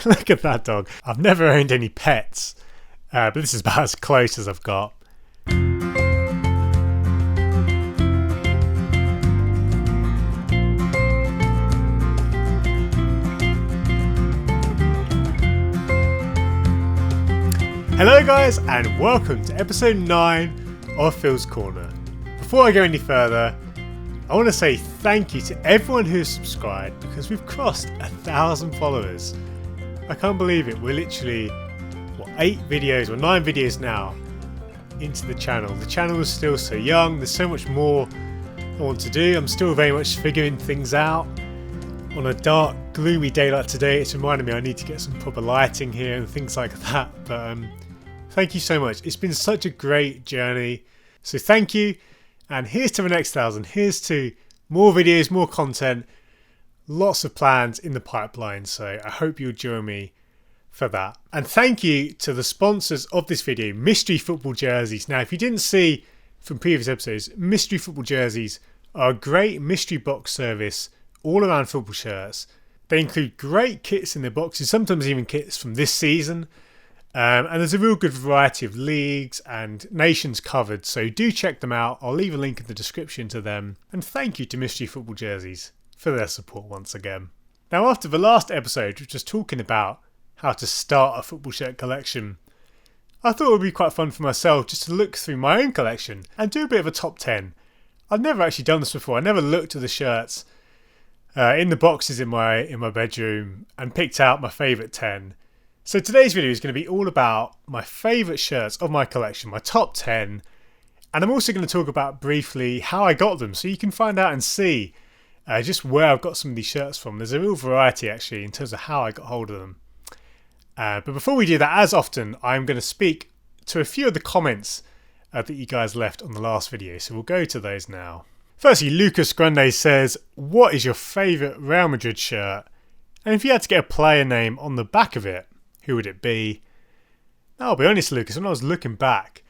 Look at that dog. I've never owned any pets, but this is about as close as I've got. Hello guys, and welcome to episode 9 of Phil's Corner. Before I go any further, I want to say thank you to everyone who has subscribed, because we've crossed 1,000 followers. I can't believe it. We're literally 9 videos now into the channel. The channel is still so young. There's so much more I want to do. I'm still very much figuring things out. On a dark, gloomy day like today, it's reminded me I need to get some proper lighting here and things like that. But thank you so much. It's been such a great journey. So thank you. And here's to the next 1,000. Here's to more videos, more content. Lots of plans in the pipeline. So I hope you'll join me for that. And thank you to the sponsors of this video, Mystery Football Jerseys. Now, if you didn't see from previous episodes, Mystery Football Jerseys are a great mystery box service all around football shirts. They include great kits in their boxes, sometimes even kits from this season. And there's a real good variety of leagues and nations covered, so do check them out. I'll leave a link in the description to them. And thank you to Mystery Football Jerseys for their support once again. Now, after the last episode, which was talking about how to start a football shirt collection, I thought it would be quite fun for myself just to look through my own collection and do a bit of a top 10. I've never actually done this before. I never looked at the shirts in the boxes in my bedroom and picked out my favourite 10. So today's video is going to be all about my favourite shirts of my collection, my top 10. And I'm also going to talk about briefly how I got them, so you can find out and see just where I've got some of these shirts from. There's a real variety actually in terms of how I got hold of them. But before we do that, as often, I'm going to speak to a few of the comments that you guys left on the last video. So we'll go to those now. Firstly, Lucas Grande says, what is your favourite Real Madrid shirt? And if you had to get a player name on the back of it, who would it be? Now, I'll be honest, Lucas, when I was looking back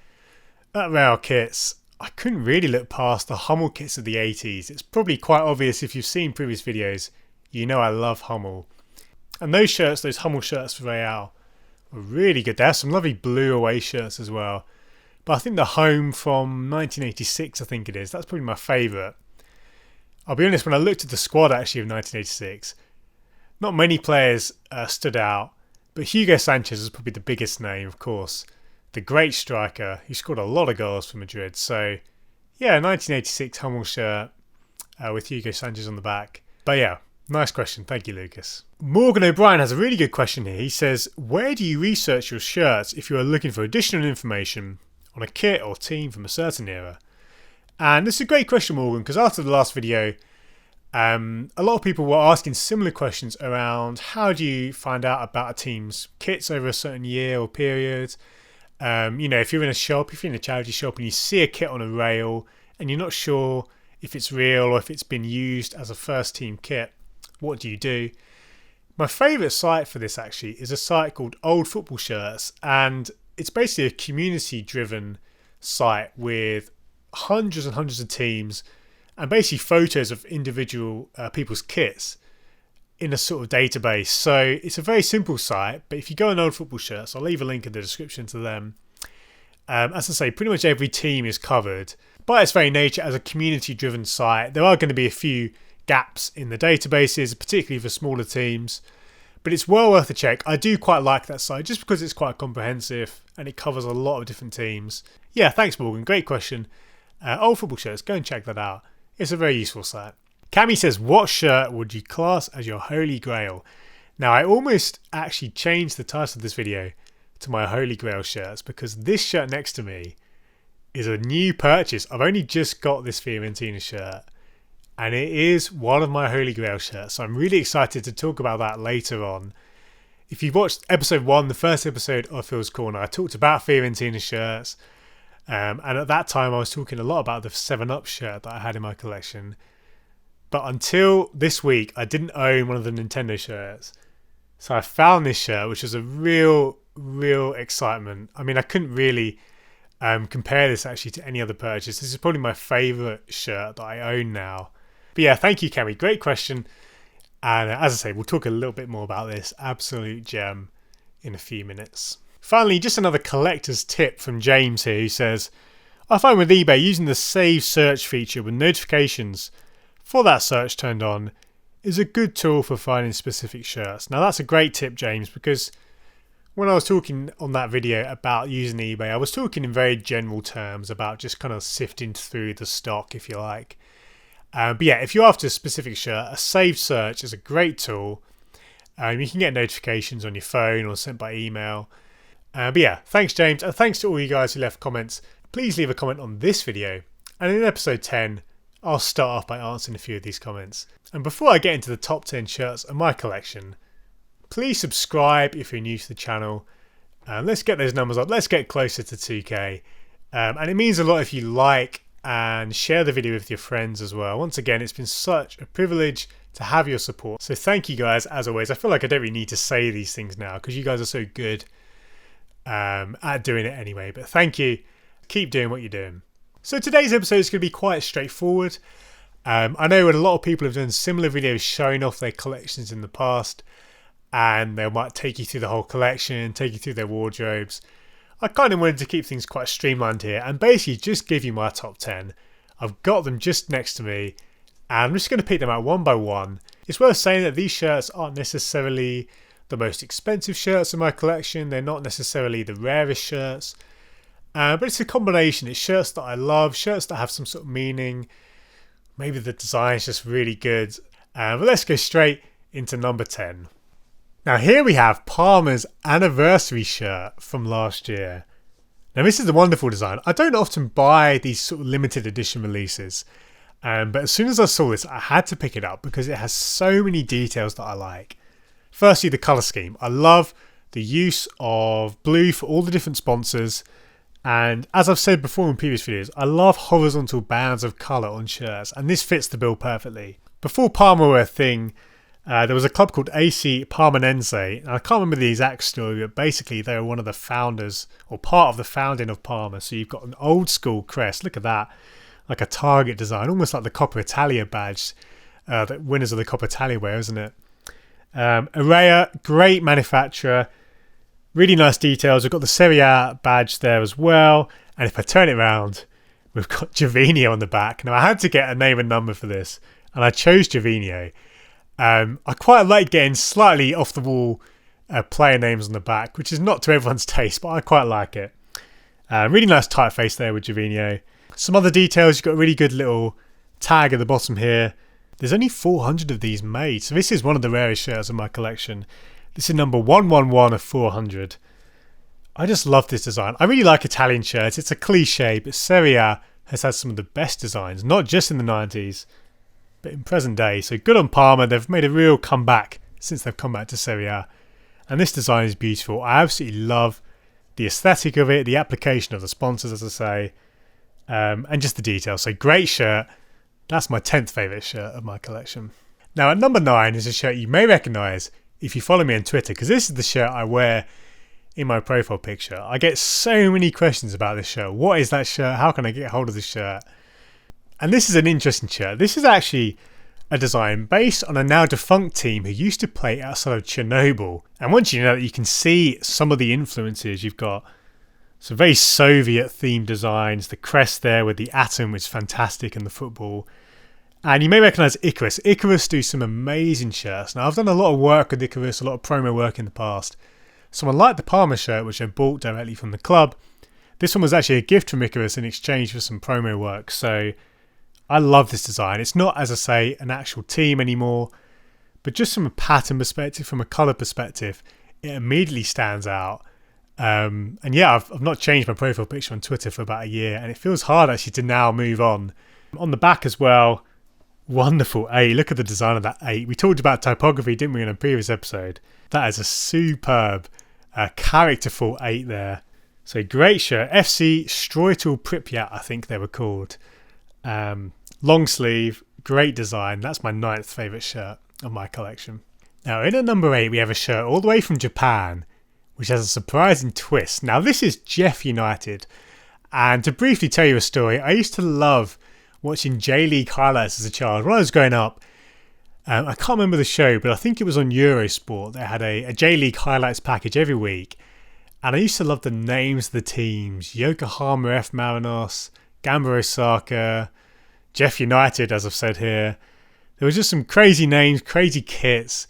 at Real kits, I couldn't really look past the Hummel kits of the 80s. It's probably quite obvious if you've seen previous videos, you know I love Hummel. And those shirts, those Hummel shirts for Real, were really good. They have some lovely blue away shirts as well. But I think the home from 1986, I think it is, that's probably my favourite. I'll be honest, when I looked at the squad actually of 1986, not many players stood out. But Hugo Sanchez is probably the biggest name, of course. The great striker. He scored a lot of goals for Madrid. So, yeah, 1986 Hummel shirt with Hugo Sanchez on the back. But yeah, nice question. Thank you, Lucas. Morgan O'Brien has a really good question here. He says, where do you research your shirts if you are looking for additional information on a kit or team from a certain era? And this is a great question, Morgan, because after the last video, a lot of people were asking similar questions around how do you find out about a team's kits over a certain year or period. If you're in a shop, if you're in a charity shop and you see a kit on a rail and you're not sure if it's real or if it's been used as a first team kit, what do you do? My favourite site for this actually is a site called Old Football Shirts, and it's basically a community driven site with hundreds and hundreds of teams and basically photos of individual people's kits in a sort of database. So it's a very simple site, but if you go on Old Football Shirts, I'll leave a link in the description to them. As I say, pretty much every team is covered. By its very nature, as a community-driven site, there are going to be a few gaps in the databases, particularly for smaller teams. But it's well worth a check. I do quite like that site just because it's quite comprehensive and it covers a lot of different teams. Yeah, thanks, Morgan. Great question. Old Football Shirts, go and check that out. It's a very useful site. Cammy says, what shirt would you class as your Holy Grail? Now, I almost actually changed the title of this video to my Holy Grail shirts because this shirt next to me is a new purchase. I've only just got this Fiorentina shirt and it is one of my Holy Grail shirts. So I'm really excited to talk about that later on. If you've watched episode 1, the first episode of Phil's Corner, I talked about Fiorentina shirts. And at that time I was talking a lot about the 7-Up shirt that I had in my collection. But until this week I didn't own one of the Nintendo shirts. So I found this shirt, which was a real excitement. I mean, I couldn't really compare this actually to any other purchase. This is probably my favourite shirt that I own now. But yeah, thank you, Cammy. Great question. And as I say, we'll talk a little bit more about this absolute gem in a few minutes. Finally, just another collector's tip from James here, who says, I find with eBay using the save search feature with notifications for that search turned on is a good tool for finding specific shirts. Now that's a great tip, James, because when I was talking on that video about using eBay, I was talking in very general terms about just kind of sifting through the stock, if you like. But yeah, if you're after a specific shirt, a saved search is a great tool. You can get notifications on your phone or sent by email. But yeah, thanks James, and thanks to all you guys who left comments. Please leave a comment on this video, and in episode 10, I'll start off by answering a few of these comments. And before I get into the top 10 shirts of my collection, please subscribe if you're new to the channel. Let's get those numbers up. Let's get closer to 2k. And it means a lot if you like and share the video with your friends as well. Once again, it's been such a privilege to have your support. So thank you guys, as always. I feel like I don't really need to say these things now because you guys are so good at doing it anyway. But thank you. Keep doing what you're doing. So today's episode is going to be quite straightforward. I know a lot of people have done similar videos showing off their collections in the past, and they might take you through the whole collection, take you through their wardrobes. I kind of wanted to keep things quite streamlined here and basically just give you my top 10. I've got them just next to me and I'm just going to pick them out one by one. It's worth saying that these shirts aren't necessarily the most expensive shirts in my collection. They're not necessarily the rarest shirts. But it's a combination. It's shirts that I love, shirts that have some sort of meaning. Maybe the design's just really good. But let's go straight into number 10. Now here we have Parma's anniversary shirt from last year. Now this is a wonderful design. I don't often buy these sort of limited edition releases. But as soon as I saw this, I had to pick it up because it has so many details that I like. Firstly, the colour scheme. I love the use of blue for all the different sponsors. And as I've said before in previous videos, I love horizontal bands of colour on shirts. And this fits the bill perfectly. Before Parma were a thing, there was a club called AC Parmanense. And I can't remember the exact story, but basically they were one of the founders or part of the founding of Parma. So you've got an old school crest. Look at that. Like a target design, almost like the Coppa Italia badge that winners of the Coppa Italia wear, isn't it? Area, great manufacturer. Really nice details. We've got the Serie A badge there as well. And if I turn it around, we've got Gervinho on the back. Now, I had to get a name and number for this, and I chose Gervinho. I quite like getting slightly off-the-wall player names on the back, which is not to everyone's taste, but I quite like it. Really nice typeface there with Gervinho. Some other details, you've got a really good little tag at the bottom here. There's only 400 of these made, so this is one of the rarest shirts in my collection. This is number 111 of 400. I just love this design. I really like Italian shirts. It's a cliche, but Serie A has had some of the best designs, not just in the 90s, but in present day. So good on Parma. They've made a real comeback since they've come back to Serie A. And this design is beautiful. I absolutely love the aesthetic of it, the application of the sponsors, as I say, and just the details. So great shirt. That's my 10th favourite shirt of my collection. Now at number 9 is a shirt you may recognise if you follow me on Twitter, because this is the shirt I wear in my profile picture. I get so many questions about this shirt. What is that shirt? How can I get hold of this shirt? And this is an interesting shirt. This is actually a design based on a now defunct team who used to play outside of Chernobyl. And once you know that, you can see some of the influences. You've got some very Soviet themed designs. The crest there with the atom, which is fantastic in the football. And you may recognise Icarus. Icarus do some amazing shirts. Now, I've done a lot of work with Icarus, a lot of promo work in the past. So unlike the Parma shirt, which I bought directly from the club, this one was actually a gift from Icarus in exchange for some promo work. So I love this design. It's not, as I say, an actual team anymore, but just from a pattern perspective, from a colour perspective, it immediately stands out. And yeah, I've not changed my profile picture on Twitter for about a year, and it feels hard actually to now move on. On the back as well, wonderful 8. Look at the design of that 8. We talked about typography, didn't we, in a previous episode? That is a superb, characterful 8 there. So great shirt. FC Stroitel Pripyat, I think they were called. Long sleeve, great design. That's my 9th favourite shirt of my collection. Now in at number 8 we have a shirt all the way from Japan, which has a surprising twist. Now this is Jeff United, and to briefly tell you a story, I used to love watching J-League highlights as a child. When I was growing up, I can't remember the show, but I think it was on Eurosport. They had a J-League highlights package every week. And I used to love the names of the teams. Yokohama F. Marinos, Gamba Osaka, Jeff United, as I've said here. There was just some crazy names, crazy kits.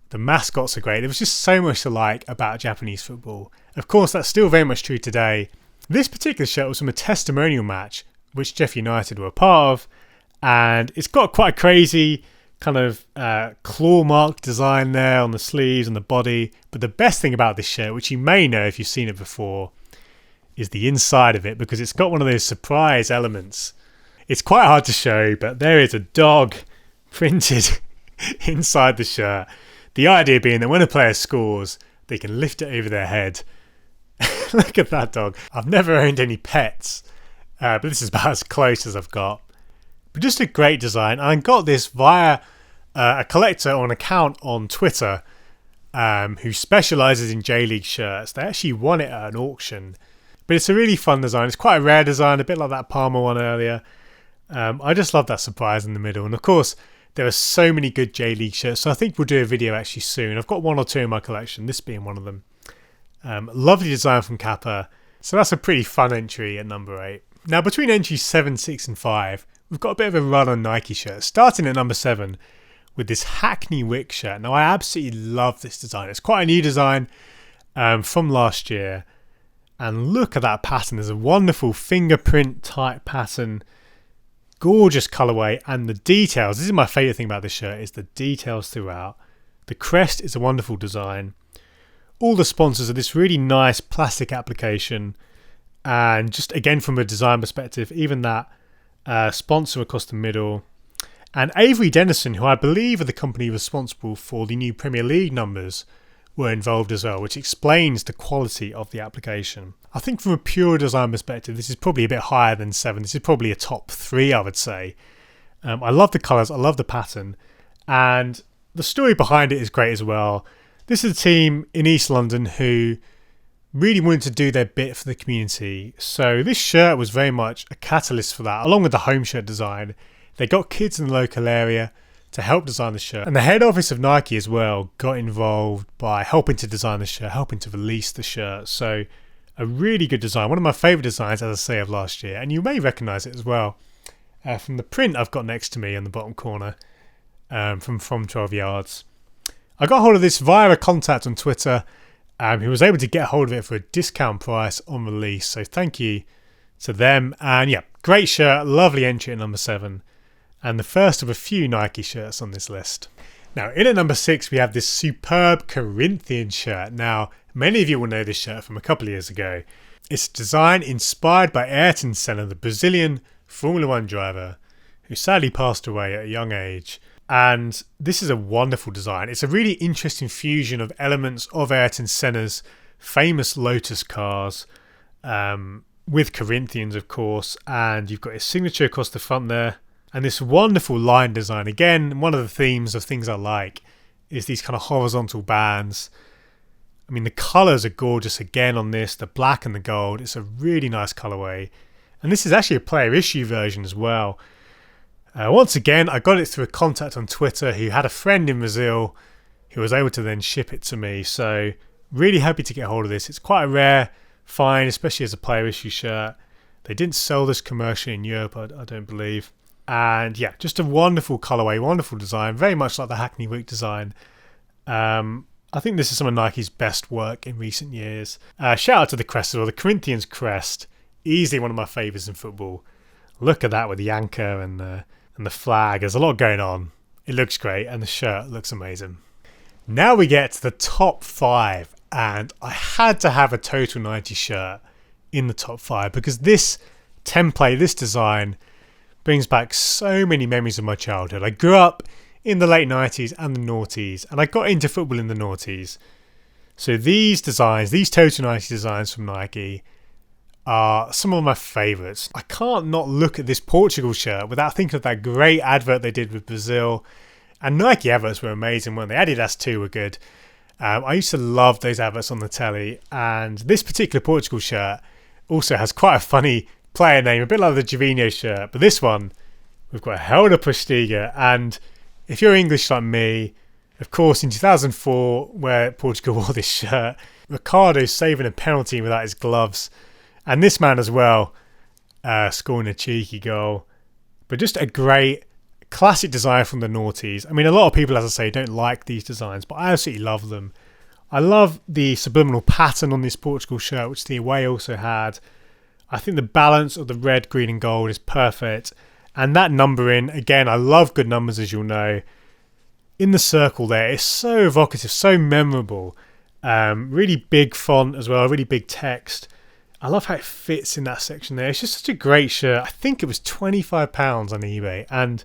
The mascots are great. There was just so much to like about Japanese football. Of course, that's still very much true today. This particular shirt was from a testimonial match, which Jeff United were a part of. And it's got quite a crazy kind of claw mark design there on the sleeves and the body. But the best thing about this shirt, which you may know if you've seen it before, is the inside of it, because it's got one of those surprise elements. It's quite hard to show, but there is a dog printed inside the shirt. The idea being that when a player scores, they can lift it over their head. Look at that dog. I've never owned any pets, but this is about as close as I've got. But just a great design. I got this via a collector or an account on Twitter who specialises in J-League shirts. They actually won it at an auction. But it's a really fun design. It's quite a rare design, a bit like that Parma one earlier. I just love that surprise in the middle. And of course, there are so many good J-League shirts. So I think we'll do a video actually soon. I've got one or two in my collection, this being one of them. Lovely design from Kappa. So that's a pretty fun entry at number 8. Now, between entries 7, 6 and 5, we've got a bit of a run on Nike shirts, starting at number 7 with this Hackney Wick shirt. Now, I absolutely love this design. It's quite a new design from last year. And look at that pattern. There's a wonderful fingerprint type pattern. Gorgeous colourway. And the details. This is my favourite thing about this shirt, is the details throughout. The crest is a wonderful design. All the sponsors are this really nice plastic application. And just again, from a design perspective, even that sponsor across the middle. And Avery Dennison, who I believe are the company responsible for the new Premier League numbers, were involved as well, which explains the quality of the application. I think from a pure design perspective, this is probably a bit higher than 7. This is probably a top 3, I would say. I love the colours, I love the pattern, and the story behind it is great as well. This is a team in East London who really wanted to do their bit for the community. So this shirt was very much a catalyst for that, along with the home shirt design. They got kids in the local area to help design the shirt. And the head office of Nike as well got involved by helping to design the shirt, helping to release the shirt. So a really good design. One of my favourite designs, as I say, of last year. And you may recognise it as well from the print I've got next to me in the bottom corner from 12 Yards. I got hold of this via a contact on Twitter who was able to get hold of it for a discount price on release. So thank you to them. And yeah, great shirt, lovely entry at number 7. And the first of a few Nike shirts on this list. Now, in at number 6, we have this superb Corinthian shirt. Now, many of you will know this shirt from a couple of years ago. It's a design inspired by Ayrton Senna, the Brazilian Formula 1 driver, who sadly passed away at a young age. And this is a wonderful design. It's a really interesting fusion of elements of Ayrton Senna's famous Lotus cars, with Corinthians, of course. And you've got his signature across the front there. And this wonderful line design. Again, one of the themes of things I like is these kind of horizontal bands. I mean, the colours are gorgeous again on this, the black and the gold. It's a really nice colourway. And this is actually a player issue version as well. Once again, I got it through a contact on Twitter who had a friend in Brazil who was able to then ship it to me. So really happy to get hold of this. It's quite a rare find, especially as a player issue shirt. They didn't sell this commercially in Europe, I don't believe. And yeah, just a wonderful colourway, wonderful design, very much like the Hackney Wick design. I think this is some of Nike's best work in recent years. Shout out to the crest as well, the Corinthians crest, easily one of my favourites in football. Look at that with the anchor and the flag. There's a lot going on. It looks great, and the shirt looks amazing. Now we get to the top 5, and I had to have a Total 90 shirt in the top 5 because this template, this design, brings back so many memories of my childhood. I grew up in the late 90s and the noughties, and I got into football in the noughties. So these designs, these Total 90 designs from Nike, are some of my favourites. I can't not look at this Portugal shirt without thinking of that great advert they did with Brazil. And Nike adverts were amazing, weren't they? Adidas too were good. I used to love those adverts on the telly, and this particular Portugal shirt also has quite a funny player name, a bit like the Jovino shirt, but this one, we've got Helder Postiga, and if you're English like me, of course, in 2004, where Portugal wore this shirt, Ricardo saving a penalty without his gloves. And this man as well, scoring a cheeky goal. But just a great classic design from the noughties. I mean, a lot of people, as I say, don't like these designs, but I absolutely love them. I love the subliminal pattern on this Portugal shirt, which the away also had. I think the balance of the red, green and gold is perfect. And that numbering, again, I love good numbers, as you'll know. In the circle there, it's so evocative, so memorable. Really big font as well, really big text. I love how it fits in that section there. It's just such a great shirt. I think it was £25 on eBay. And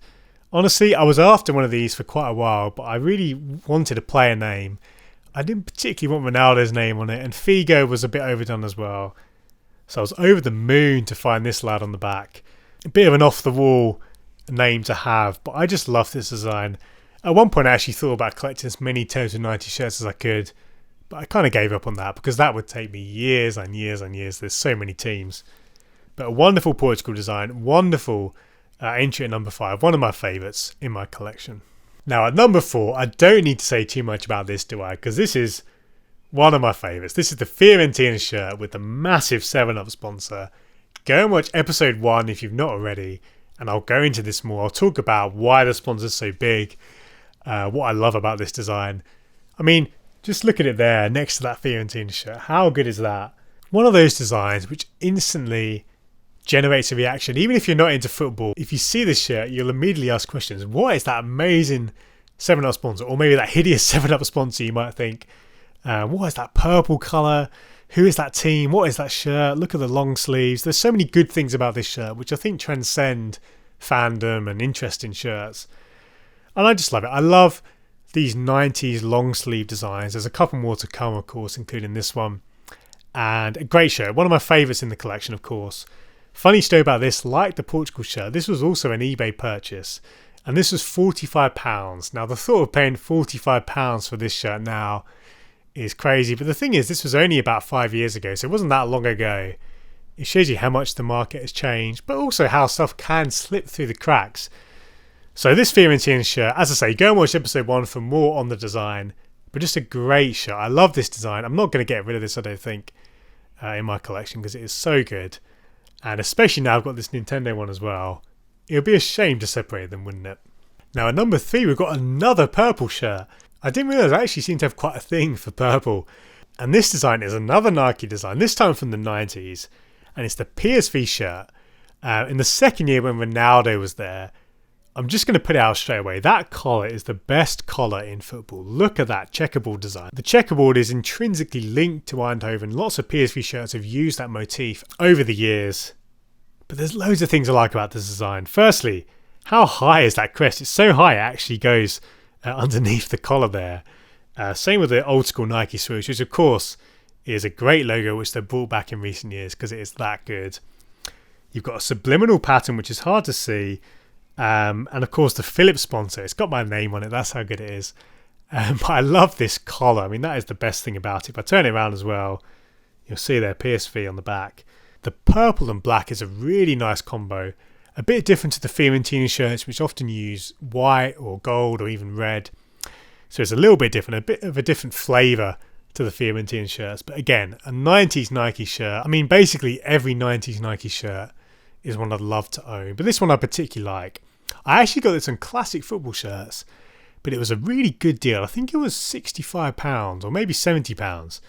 honestly, I was after one of these for quite a while, but I really wanted a player name. I didn't particularly want Ronaldo's name on it, and Figo was a bit overdone as well. So I was over the moon to find this lad on the back. A bit of an off-the-wall name to have, but I just love this design. At one point I actually thought about collecting as many Total 90 shirts as I could, but I kind of gave up on that because that would take me years and years and years. There's so many teams. But a wonderful Portugal design, wonderful entry at number 5, one of my favourites in my collection. Now at number 4, I don't need to say too much about this, do I? Because this is one of my favourites. This is the Fiorentina shirt with the massive 7-Up sponsor. Go and watch episode 1 if you've not already, and I'll go into this more. I'll talk about why the sponsor's so big, what I love about this design. I mean, just look at it there next to that Fiorentina shirt. How good is that? One of those designs which instantly generates a reaction. Even if you're not into football, if you see this shirt, you'll immediately ask questions. What is that amazing 7-Up sponsor? Or maybe that hideous 7-Up sponsor, you might think. What is that purple colour? Who is that team? What is that shirt? Look at the long sleeves. There's so many good things about this shirt, which I think transcend fandom and interest in shirts. And I just love it. I love these 90s long sleeve designs. There's a couple more to come, of course, including this one. And a great shirt. One of my favourites in the collection, of course. Funny story about this, like the Portugal shirt, this was also an eBay purchase. And this was £45. Now, the thought of paying £45 for this shirt now is crazy. But the thing is, this was only about 5 years ago, so it wasn't that long ago. It shows you how much the market has changed, but also how stuff can slip through the cracks. So this Fiorentina shirt, as I say, go and watch episode 1 for more on the design. But just a great shirt. I love this design. I'm not going to get rid of this, I don't think, in my collection because it is so good. And especially now I've got this Nintendo one as well. It would be a shame to separate them, wouldn't it? Now at number 3, we've got another purple shirt. I didn't realise I actually seem to have quite a thing for purple. And this design is another Nike design, this time from the 90s. And it's the PSV shirt. In the second year when Ronaldo was there, I'm just going to put it out straight away. That collar is the best collar in football. Look at that checkerboard design. The checkerboard is intrinsically linked to Eindhoven. Lots of PSV shirts have used that motif over the years. But there's loads of things I like about this design. Firstly, how high is that crest? It's so high it actually goes underneath the collar there. Same with the old school Nike swoosh, which of course is a great logo which they've brought back in recent years because it is that good. You've got a subliminal pattern which is hard to see. And of course the Philips sponsor, it's got my name on it, that's how good it is. But I love this collar. I mean, that is the best thing about it. If I turn it around as well, you'll see there PSV on the back. The purple and black is a really nice combo, a bit different to the Fiorentina shirts which often use white or gold or even red. So it's a little bit different, a bit of a different flavour to the Fiorentina shirts. But again, a 90s Nike shirt. I mean, basically every 90s Nike shirt is one I'd love to own, but this one I particularly like. I actually got this on classic football shirts, but it was a really good deal. I think it was £65 or maybe £70,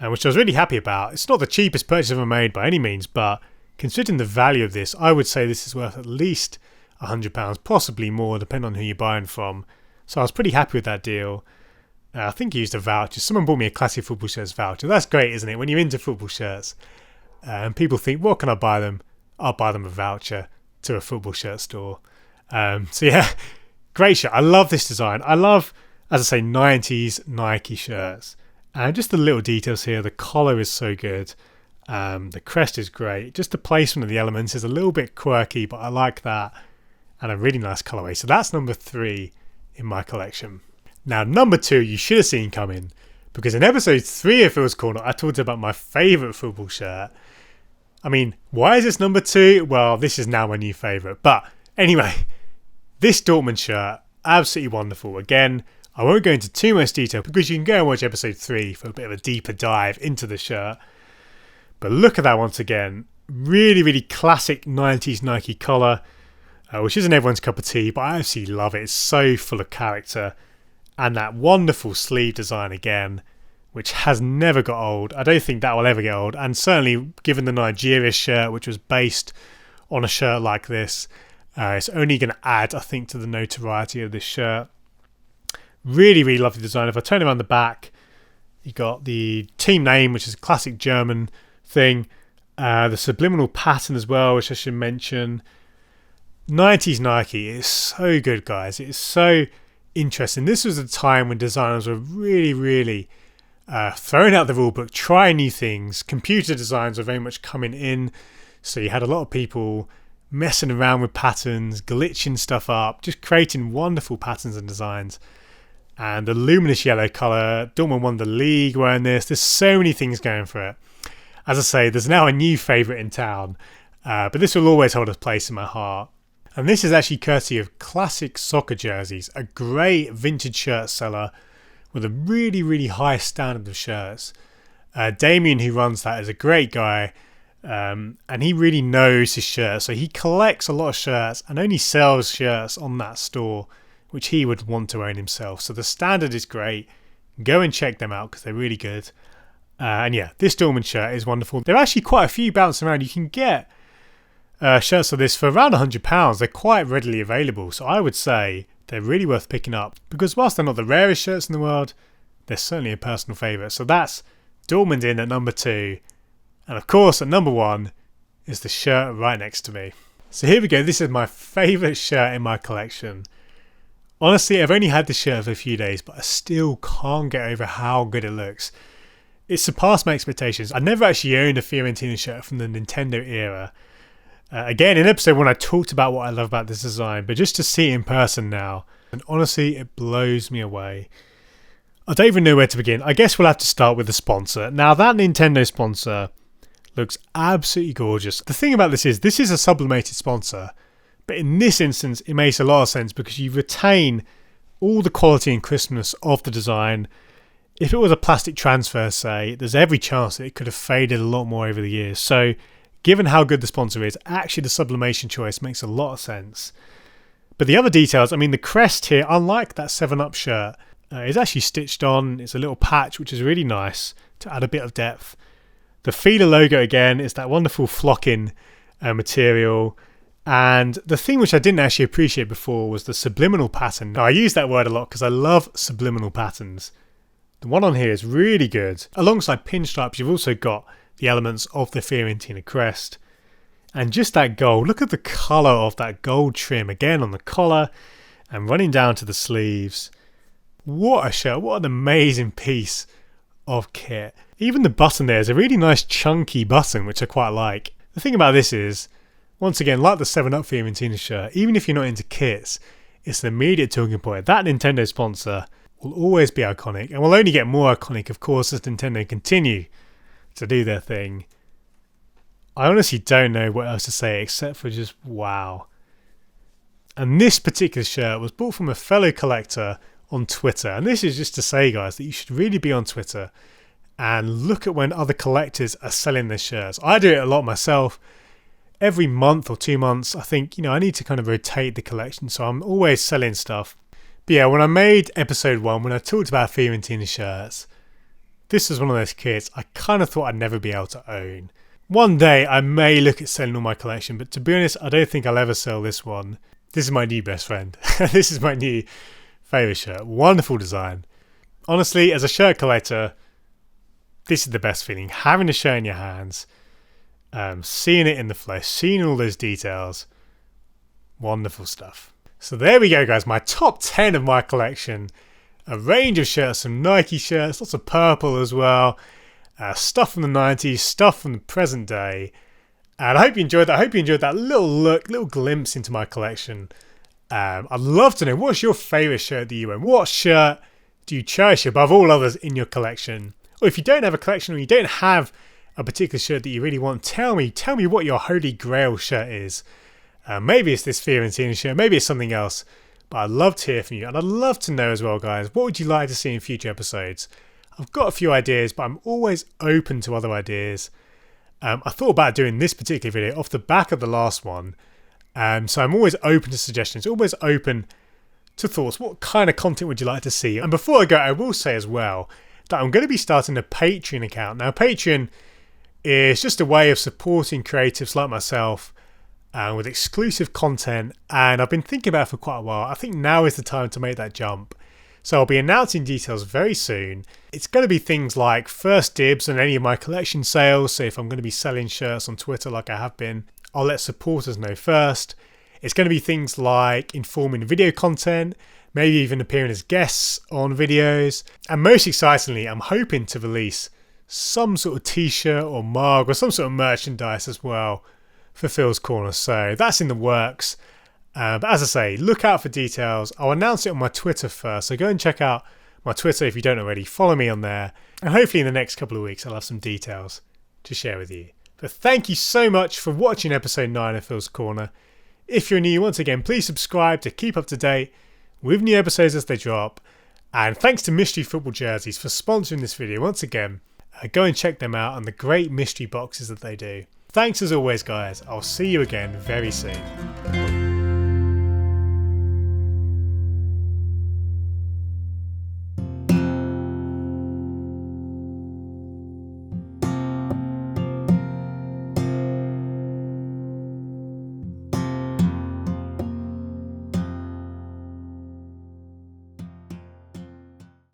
which I was really happy about. It's not the cheapest purchase I've ever made by any means, but considering the value of this, I would say this is worth at least £100, possibly more, depending on who you're buying from. So I was pretty happy with that deal. I think I used a voucher. Someone bought me a classic football shirts voucher. That's great, isn't it? When you're into football shirts and people think, what can I buy them? I'll buy them a voucher to a football shirt store. So yeah, great shirt. I love this design. I love, as I say, 90s Nike shirts. And just the little details here. The collar is so good. The crest is great. Just the placement of the elements is a little bit quirky, but I like that. And a really nice colorway. So that's number 3 in my collection. Now, number 2, you should have seen coming. Because in episode 3 of Phil's Corner, I talked about my favourite football shirt. I mean, why is this number 2? Well, this is now my new favourite. But anyway, this Dortmund shirt, absolutely wonderful. Again, I won't go into too much detail because you can go and watch episode 3 for a bit of a deeper dive into the shirt. But look at that once again. Really, really classic 90s Nike collar, which isn't everyone's cup of tea, but I absolutely love it. It's so full of character. And that wonderful sleeve design again, which has never got old. I don't think that will ever get old. And certainly given the Nigeria shirt, which was based on a shirt like this, it's only going to add, I think, to the notoriety of this shirt. Really, really lovely design. If I turn around the back, you got the team name, which is a classic German thing. The subliminal pattern as well, which I should mention. 90s Nike is so good, guys. It is so interesting. This was a time when designers were really throwing out the rule book, trying new things. Computer designs were very much coming in, so you had a lot of people messing around with patterns, glitching stuff up, just creating wonderful patterns and designs. And the luminous yellow colour, Dortmund won the league wearing this. There's so many things going for it. As I say, there's now a new favourite in town, but this will always hold a place in my heart. And this is actually courtesy of Classic Soccer Jerseys, a great vintage shirt seller with a really high standard of shirts. Damien, who runs that, is a great guy, and he really knows his shirts. So he collects a lot of shirts and only sells shirts on that store, which he would want to own himself. So the standard is great. Go and check them out because they're really good. And yeah, this Dortmund shirt is wonderful. There are actually quite a few bouncing around. You can get shirts of this for around £100. They're quite readily available, so I would say they're really worth picking up because whilst they're not the rarest shirts in the world, they're certainly a personal favourite. So that's Dortmund in at number 2, and of course at number 1 is the shirt right next to me. So here we go. This is my favourite shirt in my collection. Honestly, I've only had this shirt for a few days, but I still can't get over how good it looks. It surpassed my expectations. I never actually owned a Fiorentina shirt from the Nintendo era. Again, in episode 1 I talked about what I love about this design, but just to see it in person now, and honestly it blows me away. I don't even know where to begin. I guess we'll have to start with the sponsor. Now that Nintendo sponsor looks absolutely gorgeous. The thing about this is a sublimated sponsor, but in this instance it makes a lot of sense because you retain all the quality and crispness of the design. If it was a plastic transfer, say, there's every chance that it could have faded a lot more over the years. So given how good the sponsor is, actually the sublimation choice makes a lot of sense. But the other details, I mean the crest here, unlike that 7up shirt, is actually stitched on. It's a little patch which is really nice to add a bit of depth. The feeder logo again is that wonderful flocking material. And the thing which I didn't actually appreciate before was the subliminal pattern. Now I use that word a lot because I love subliminal patterns. The one on here is really good. Alongside pinstripes, you've also got the elements of the Fiorentina crest. And just that gold, look at the colour of that gold trim again on the collar and running down to the sleeves. What a shirt, what an amazing piece of kit. Even the button there is a really nice chunky button, which I quite like. The thing about this is, once again, like the 7up Fiorentina shirt, even if you're not into kits, it's an immediate talking point. That Nintendo sponsor will always be iconic and will only get more iconic, of course, as Nintendo continue to do their thing. I honestly don't know what else to say except for just wow. And this particular shirt was bought from a fellow collector on Twitter. And this is just to say, guys, that you should really be on Twitter and look at when other collectors are selling their shirts. I do it a lot myself. Every month or 2 months, I think, I need to kind of rotate the collection. So I'm always selling stuff. But yeah, when I made episode 1, when I talked about Fiorentina shirts, this was one of those kits I kind of thought I'd never be able to own. One day I may look at selling all my collection, but to be honest, I don't think I'll ever sell this one. This is my new best friend. This is my new favourite shirt. Wonderful design. Honestly, as a shirt collector, this is the best feeling. Having a shirt in your hands, seeing it in the flesh, seeing all those details. Wonderful stuff. So there we go, guys. My top 10 of my collection. A range of shirts, some Nike shirts, lots of purple as well. Stuff from the 90s, stuff from the present day. And I hope you enjoyed that. I hope you enjoyed that little look, little glimpse into my collection. I'd love to know, what's your favourite shirt that you own? What shirt do you cherish above all others in your collection? Or if you don't have a collection or you don't have a particular shirt that you really want, tell me what your holy grail shirt is. Maybe it's this Fiorentina shirt, maybe it's something else. but I'd love to hear from you, and I'd love to know as well, guys, what would you like to see in future episodes? I've got a few ideas, but I'm always open to other ideas. I thought about doing this particular video off the back of the last one, so I'm always open to suggestions, always open to thoughts. What kind of content would you like to see? And before I go, I will say as well that I'm going to be starting a Patreon account. Now, Patreon is just a way of supporting creatives like myself with exclusive content, and I've been thinking about it for quite a while. I think now is the time to make that jump. So I'll be announcing details very soon. It's going to be things like first dibs on any of my collection sales. So if I'm going to be selling shirts on Twitter like I have been, I'll let supporters know first. It's going to be things like informing video content, maybe even appearing as guests on videos. And most excitingly, I'm hoping to release some sort of t-shirt or mug or some sort of merchandise as well for Phil's Corner. So that's in the works. But as I say, look out for details. I'll announce it on my Twitter first, so go and check out my Twitter if you don't already. Follow me on there, and hopefully in the next couple of weeks I'll have some details to share with you. But thank you so much for watching episode 9 of Phil's Corner. If you're new, once again, please subscribe to keep up to date with new episodes as they drop. And thanks to Mystery Football Jerseys for sponsoring this video once again. Go and check them out and the great mystery boxes that they do. Thanks as always, guys. I'll see you again very soon.